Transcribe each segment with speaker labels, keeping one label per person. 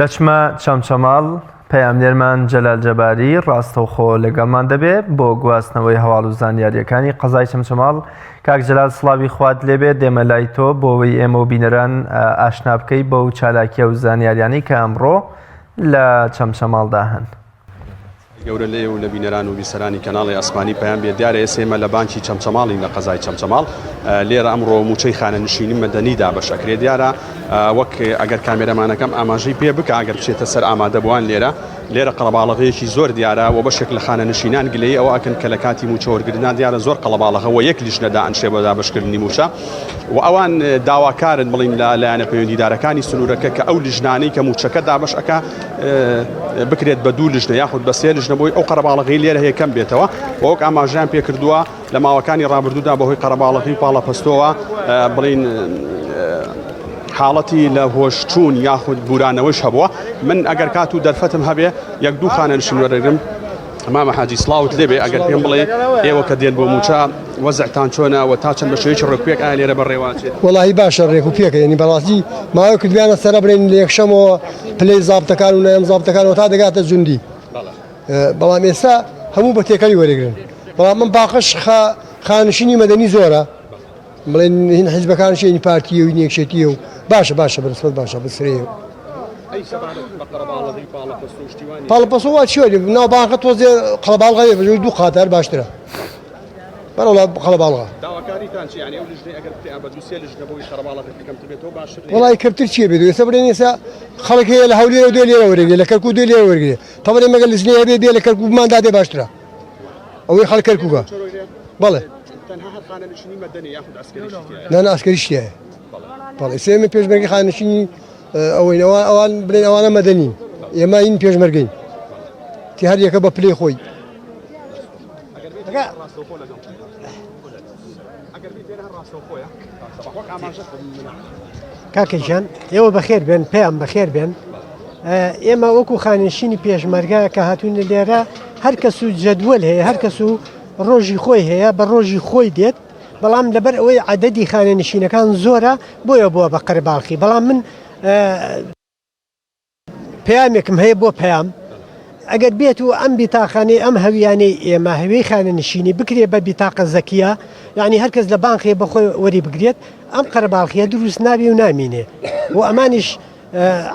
Speaker 1: دەچمە چەمچەماڵ پەیامنێرمان جەلال جەباری ڕاستەوخۆ لەگەڵمان دەبێت بۆ گواستنەوەی هەواڵ و زانیاریەکانی قەزای چەمچەماڵ. کاک جەلال سڵاوی خوات لێبێت، دێمە لای تۆ بۆەوەی ئێمە و بینەران ئاشنا بکەی بەو چالاکیە و زانیاریانەی کە ئەمڕۆ لە چەمچەماڵدا هەن.
Speaker 2: گەورە لێ و لە بینەران و بیسەرانی کەناڵی ئەسپانی پەیام بێت دیارە ئێسێمە لە بانکی چەمچەماڵی لە قەزای چەمچەماڵ. لێرە ئەمڕۆ موچەی خانەنشینی مەدەنیدا بەشەکرێت دیارە وەک ئەگەر کامێرەمانەکەم ئاماژەی پێ بکە ئەگەر بچێتە سەر ئامادەبووان لێرە قەڵەباڵغەیەکی زۆر دیارە و بەشێک لە خانەنشینان گلەی ئەوە ئەکەن کە لە کاتی موچەوەرگرتنان دیارە زۆر قەڵەباڵغەوە یەک لیژنەدا ئەنشێ بۆ دابشکردنی موچە و ئەوان داواکارن بڵین لە لایەنە پەیوەندیدارەکانی سنوورەکە کە ئەو لیژنانەی کە موچەکە دابش ئەکا بکرێت بە دوو لیژنە یاخود بە سێ لیژنە بۆی ئەو قەرەباڵغەی لێرە هەیە کەم بێتەوە. وەک ئاماژەیان پێ کردووە لە ماوەکانی ڕابردوودا بەهۆی قەرەباڵغی پاڵەپەستۆوە بڵین حاڵەتی لە هۆشچوون یاخود بورانەوەش هەبووە. من ئەگەر کات و دەرفەتم هەبێ یەک دوو خانەنشین وەرەگرم مامە حاجی سڵاوت لێبێ ئەگەر پێم بڵێ ئێوە کە دێن بۆ موچە وەزعتان چۆنە و تا چەند بە شێوەیەکی ڕێکوپێک ئایا لێرە بەڕێواچێت؟
Speaker 3: وەڵاهی باشە ڕێک و پێکە، یعنی بەڕاستی ماوەی کردویانە سەرە بڕێن لە یەکشەمەوە پلەی زابتەکان و نەیەم زابتەکانەوە تا دەگاتە جوندی. بەڵام ئێستا هەموو بە تێکەلی وەرەگرن. بەڵام من باقەش خانشینی مەدەنی زۆرە، بڵێن هین حیزبەکانشێنی پارتیە و یەکشێتیە و باشە بەرسپەت باشە بسرێ. پاڵەپەستۆ چێ ناو باقە تۆزێ قەڵەباڵغەیە بەژۆی دوو قاتار باشترە. بەرەوڵا قەڵەباڵغە وڵی کەمتر چیە بێت ئێستا بڵێن ئێستا خەڵک هەیە لە هەولێرە و دوێ لێرە وەرەگرێت، لە کەرکوو دوێ لێرە وەرگێت. تەمەێ مەگەل لزنی هەبێ بێ لە کەرکوو بماندا دێ باشترە ئەوەی خەڵک کەرکووگە. بەڵێ نان ئاسکەریشتیایە. بەڵێ سێمە پێشمەرگی خانەشینی ئەوەینەوە ئەوان بڵێن ئەوانە مەدەنین، ئێمە این پێشمەرگەین تی هەر یەکە بە پلەی خۆی.
Speaker 4: کاکەجان ئێوە بەخێر بێن، پێیان بەخێر بێن. ئێمە وەکو خانەشینی پێشمەرگە کە هاتوونە لێرە هەر کەس و جەدوەل هەیە، هەر کەس و ڕۆژی خۆی هەیە، بە ڕۆژی خۆی دێت. بەڵام لەبەر ئەوەی عەدەدی خانەنشینەکان زۆرە بۆیە بووە بە قەرەباڵغی. بەڵام من پەیامێکم هەیە بۆ پەیام، ئەگەر بێت و ئەم بیتاقانەی ئەم هەویانەی ئێمە هەوێی خانەنشینی بکرێ بە بیتاقە زەکیە، یعنی هەرکەس لە بانقێ بەخۆی وەری بگرێت، ئەم قەرەباڵغیە دروست نابێ و نامینێ و ئەمانیش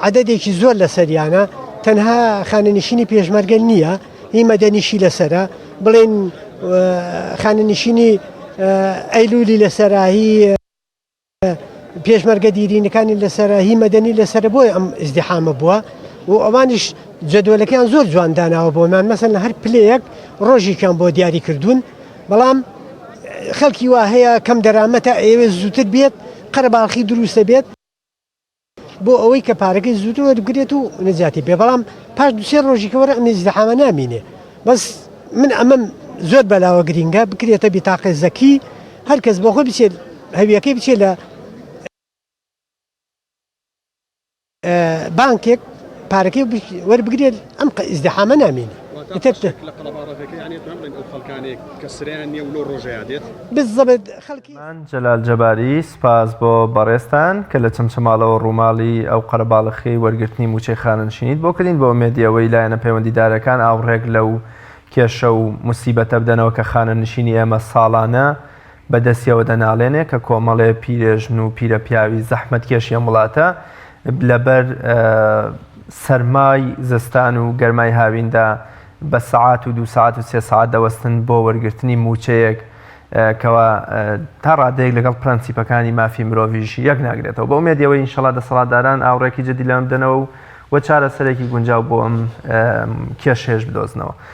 Speaker 4: عەدەدێکی زۆر لە سەریانە. تەنها خانەنشینی پێشمەرگە نییە، هی مەدەنیشی لەسەرە، بڵێن خانەنشینی ئەیلولی لەسەرە، هی پێشمەرگە دیرینەکانی لەسەرە، هی مەدەنی لەسەر بۆی ئەم ئیزدیحامە بووە و ئەوانیش جەدوەلەکەیان زۆر جوان داناوە بۆمان. مەسەن لە هەر پلەیەک ڕۆژێکیان بۆ دیاری کردوون. بەڵام خەڵکی وا هەیە کەم دەرامەتە ئێوێ زووتر بێت، قەرەباڵغی دروستە بێت بۆ ئەوەی کە پارەکەی زووتر وەربگرێت و نەجاتی بێ. بەڵام پاش دوسێ ڕۆژێکەوە ئەم ئیزدیحامە نامینێ. بەس من ئەمەم زۆر بەلاوە گرینگە بکرێتە بیتاقە زەکی، هەر کەس بۆ خۆی بچێت هەویەکەی بچێت لە بانکێک پارەکەی وەربگرێت، ئەم ئیزدیحامە نامینێ.
Speaker 1: من جەلال جەباری سپاس بۆ بەڕێستان کە لە چەمچەماڵەوە ڕووماڵی ئەو قەرەباڵغی وەرگرتنی موچەی خانەنشینیت بۆ کردین بۆ ئومێدیەوەی لایەنە پەیوەندیدارەکان ئاوڕێک لەو کێشە و موسیبەتە بدەنەوە کە خانەنشینی ئێمە ساڵانە بەدەستیەوە دەناڵێنێ کە کۆمەڵێ پیرێژن و پیرە پیاوی زەحمەتکێشی ئەم وڵاتە لەبەر سەرمای زستان و گەرمای هاویندا بە سەعات و 2 ساعت و 3 ساعت دەوەستن بۆ وەرگرتنی موچەیەک کەوە تا ڕادەیەک لەگەڵ پرەنسیپەکانی مافی مرۆڤیش یەک ناگرێتەوە. بە ئومێدیەوەی ئینشەڵا دەسەڵاتداران ئاوڕێکی جدی لەم بدەنەوە و چارەسەرێکی گونجاو بۆ ئەم کێشەیەش بدۆزنەوە.